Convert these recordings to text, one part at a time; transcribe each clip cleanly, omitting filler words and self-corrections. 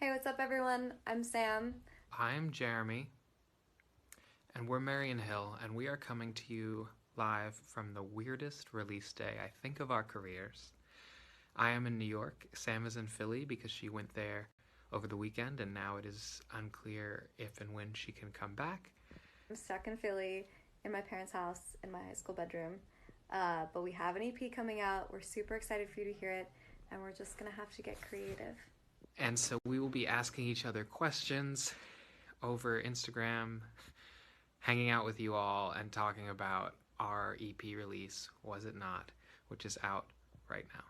Hey, what's up, everyone? I'm Sam. I'm Jeremy, and we're Marian Hill, and we are coming to you live from the weirdest release day, I think, of our careers. I am in New York. Sam is in Philly because she went there over the weekend, and now it is unclear if and when she can come back. I'm stuck in Philly in my parents' house in my high school bedroom. But we have an EP coming out. We're super excited for you to hear it, and we're just gonna have to get creative. And so we will be asking each other questions over Instagram, hanging out with you all, and talking about our EP release, Was It Not, which is out right now.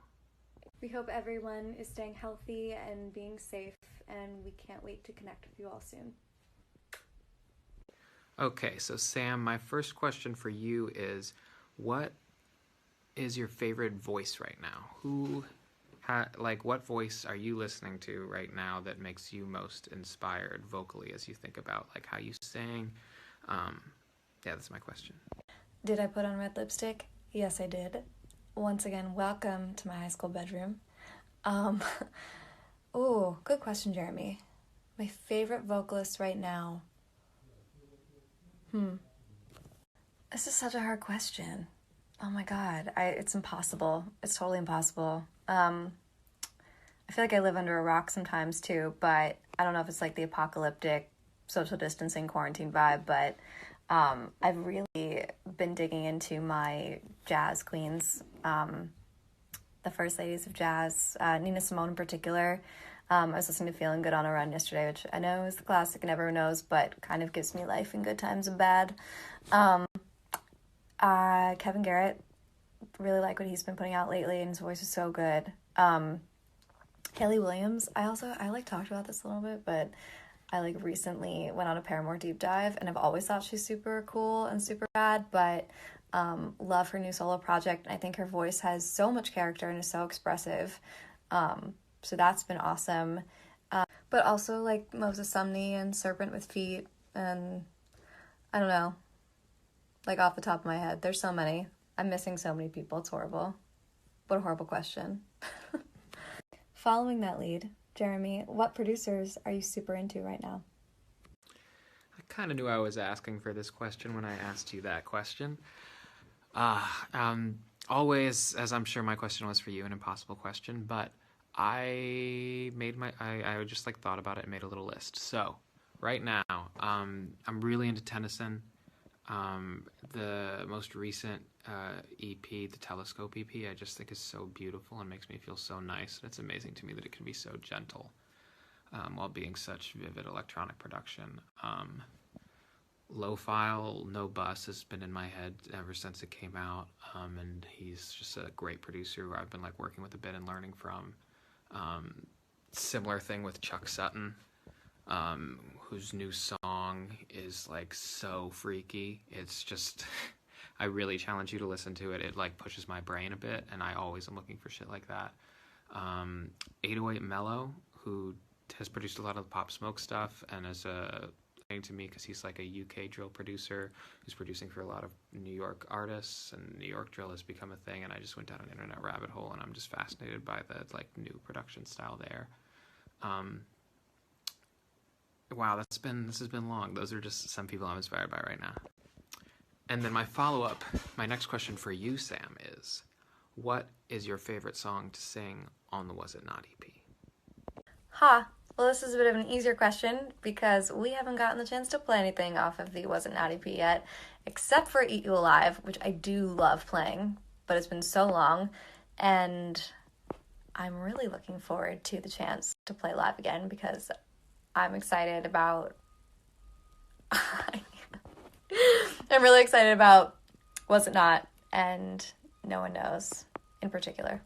We hope everyone is staying healthy and being safe, and we can't wait to connect with you all soon. Okay, so Sam, my first question for you is, what is your favorite voice right now? What voice are you listening to right now that makes you most inspired vocally as you think about like how you sing? Yeah, that's my question. Did I put on red lipstick? Yes, I did. Once again, welcome to my high school bedroom. Um, Good question, Jeremy. My favorite vocalist right now. This is such a hard question. Oh my god, it's impossible. It's totally impossible. I feel like I live under a rock sometimes too, but I don't know if it's like the apocalyptic social distancing quarantine vibe, but I've really been digging into my jazz queens, the first ladies of jazz, Nina Simone in particular. I was listening to Feeling Good on a Run yesterday, which I know is the classic and everyone knows, but kind of gives me life in good times and bad. Kevin Garrett, really like what he's been putting out lately, and his voice is so good. Haley Williams, I like talked about this a little bit, but I like recently went on a Paramore deep dive, and I've always thought she's super cool and super bad, but love her new solo project. I think her voice has so much character and is so expressive. So that's been awesome. But also like Moses Sumney and Serpent with Feet, and I don't know, like off the top of my head, there's so many. I'm missing so many people. It's horrible. What a horrible question. Following that lead, Jeremy, what producers are you super into right now? I kind of knew I was asking for this question when I asked you that question. Always, as I'm sure my question was for you, an impossible question, but I just like thought about it and made a little list. So right now, I'm really into Tennyson. The most recent EP, the Telescope EP, I just think is so beautiful and makes me feel so nice. And it's amazing to me that it can be so gentle while being such vivid electronic production. Low File, No Bus has been in my head ever since it came out, and he's just a great producer who I've been like working with a bit and learning from. Similar thing with Chuck Sutton, whose new song is like so freaky. It's just, I really challenge you to listen to it. It like pushes my brain a bit, and I always am looking for shit like that. 808 Mellow, who has produced a lot of the Pop Smoke stuff and is a to me because he's like a UK drill producer who's producing for a lot of New York artists, and New York drill has become a thing, and I just went down an internet rabbit hole, and I'm just fascinated by the like new production style there. Wow, this has been long. Those are just some people I'm inspired by right now. And then my next question for you, Sam, is what is your favorite song to sing on the Was It Not EP? Well, this is a bit of an easier question because we haven't gotten the chance to play anything off of the Was It Not EP yet, except for Eat You Alive, which I do love playing, but it's been so long, and I'm really looking forward to the chance to play live again because I'm excited about... I'm really excited about Was It Not and No One Knows in particular.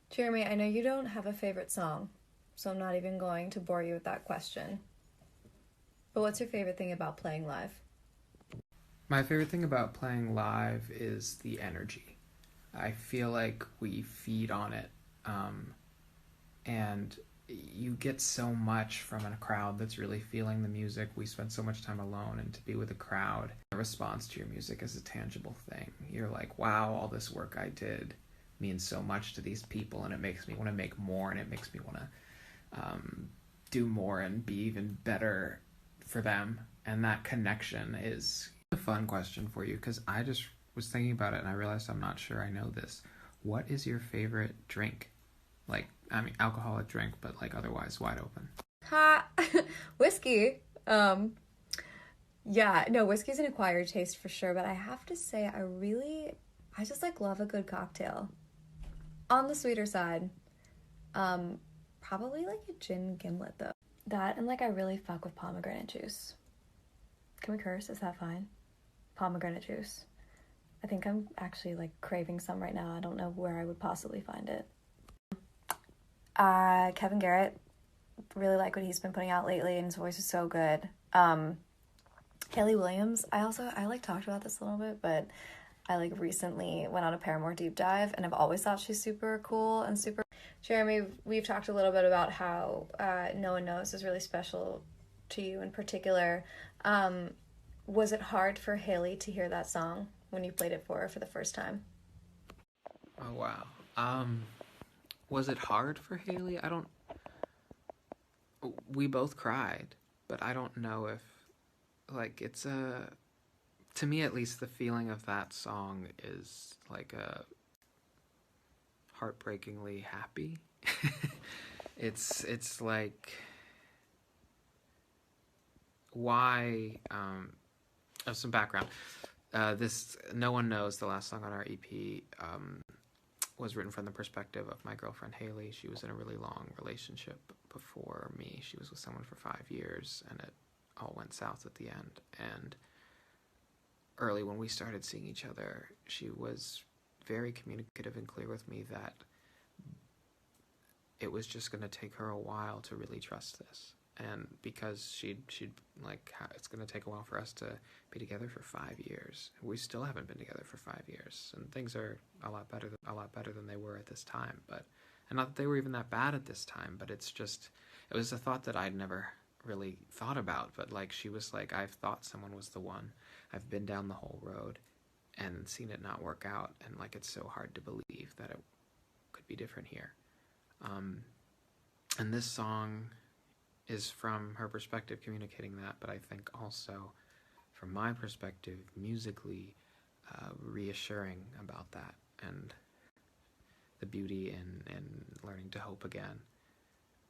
Jeremy, I know you don't have a favorite song, so I'm not even going to bore you with that question. But what's your favorite thing about playing live? My favorite thing about playing live is the energy. I feel like we feed on it, and you get so much from a crowd that's really feeling the music. We spend so much time alone, and to be with a crowd that responds to your music is a tangible thing. You're like, wow, all this work I did means so much to these people, and it makes me want to make more, and it makes me want to do more and be even better for them. And that connection is a fun question for you, because I just was thinking about it and I realized I'm not sure I know this. What is your favorite drink? Like, I mean, alcoholic drink, but like otherwise wide open. Ha! Whiskey. Yeah, no, whiskey's an acquired taste for sure, but I have to say I just like love a good cocktail. On the sweeter side, probably like a gin gimlet though. That and like I really fuck with pomegranate juice. Can we curse? Is that fine? Pomegranate juice. I think I'm actually like craving some right now. I don't know where I would possibly find it. Kevin Garrett, really like what he's been putting out lately, and his voice is so good. Haley Williams, I like talked about this a little bit, but I like recently went on a Paramore deep dive, and I've always thought she's super cool and super... Jeremy, we've talked a little bit about how No One Knows is really special to you in particular. Was it hard for Haley to hear that song when you played it for her for the first time? Oh, wow. Was it hard for Haley? We both cried, but I don't know if, like, it's to me at least, the feeling of that song is like a heartbreakingly happy. It's like, why, some background. This No One Knows, the last song on our EP, was written from the perspective of my girlfriend Haley. She was in a really long relationship before me. She was with someone for 5 years, and it all went south at the end. And early when we started seeing each other, she was very communicative and clear with me that it was just going to take her a while to really trust this. And because she'd like, it's going to take a while for us to be together for 5 years. We still haven't been together for 5 years, and things are a lot better than they were at this time. But, and not that they were even that bad at this time, but it was a thought that I'd never really thought about. But like, she was like, I've thought someone was the one. I've been down the whole road and seen it not work out, and like, it's so hard to believe that it could be different here. And this song is from her perspective communicating that, but I think also from my perspective musically reassuring about that and the beauty in learning to hope again.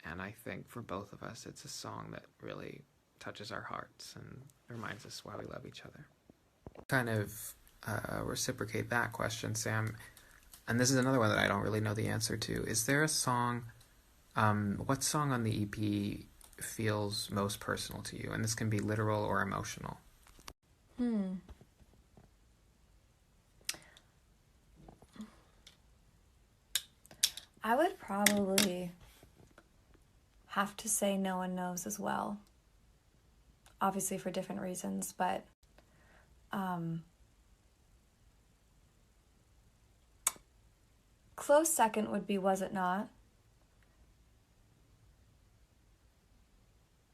And I think for both of us it's a song that really touches our hearts and reminds us why we love each other. Kind of reciprocate that question, Sam, and this is another one that I don't really know the answer to. Is there a song, what song on the EP feels most personal to you? And this can be literal or emotional. I would probably have to say No One Knows as well. Obviously for different reasons, but close second would be Was It Not?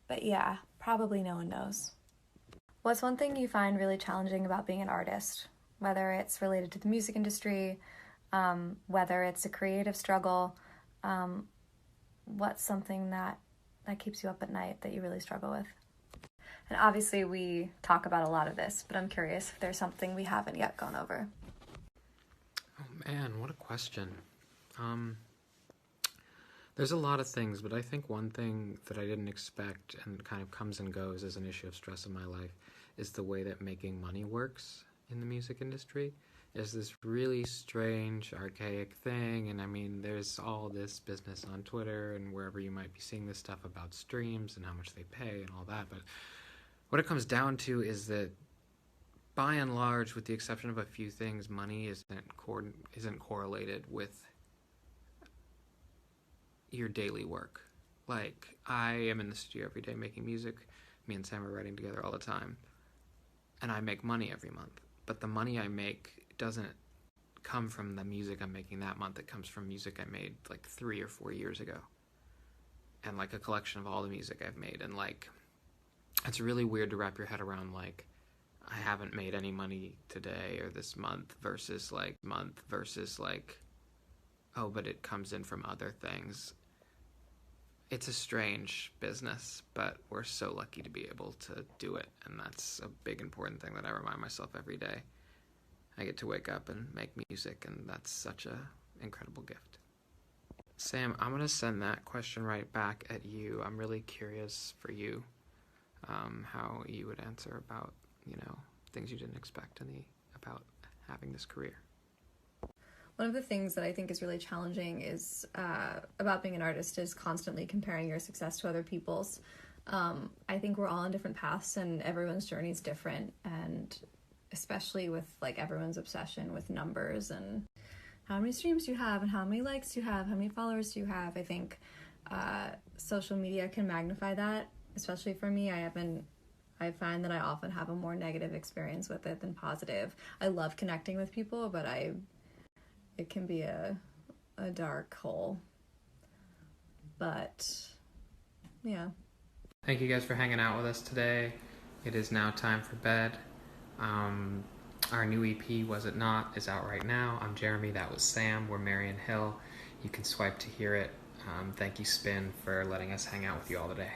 But yeah, probably No One Knows. What's one thing you find really challenging about being an artist? Whether it's related to the music industry, whether it's a creative struggle, what's something that keeps you up at night that you really struggle with? And obviously we talk about a lot of this, but I'm curious if there's something we haven't yet gone over. Oh man, what a question. There's a lot of things, but I think one thing that I didn't expect and kind of comes and goes as an issue of stress in my life is the way that making money works in the music industry. Is this really strange, archaic thing, and I mean, there's all this business on Twitter and wherever you might be seeing this stuff about streams and how much they pay and all that, but what it comes down to is that by and large, with the exception of a few things, money isn't correlated with your daily work. Like, I am in the studio every day making music. Me and Sam are writing together all the time. And I make money every month. But the money I make doesn't come from the music I'm making that month. It comes from music I made like 3 or 4 years ago. And like a collection of all the music I've made. And like, it's really weird to wrap your head around, like, I haven't made any money today or this month versus like, oh, but it comes in from other things. it's a strange business, but we're so lucky to be able to do it, and that's a big important thing that I remind myself every day. I get to wake up and make music, and that's such a incredible gift. Sam, I'm going to send that question right back at you. I'm really curious for you, how you would answer about, things you didn't expect about having this career. One of the things that I think is really challenging is about being an artist is constantly comparing your success to other people's. I think we're all on different paths and everyone's journey is different, and especially with like everyone's obsession with numbers and how many streams you have and how many likes you have, how many followers you have. I think social media can magnify that, especially for me. I find that I often have a more negative experience with it than positive. I love connecting with people, but it can be a dark hole. But yeah. Thank you guys for hanging out with us today. It is now time for bed. Our new EP, Was It Not, is out right now. I'm Jeremy, that was Sam. We're Marian Hill. You can swipe to hear it. Thank you, Spin, for letting us hang out with you all today.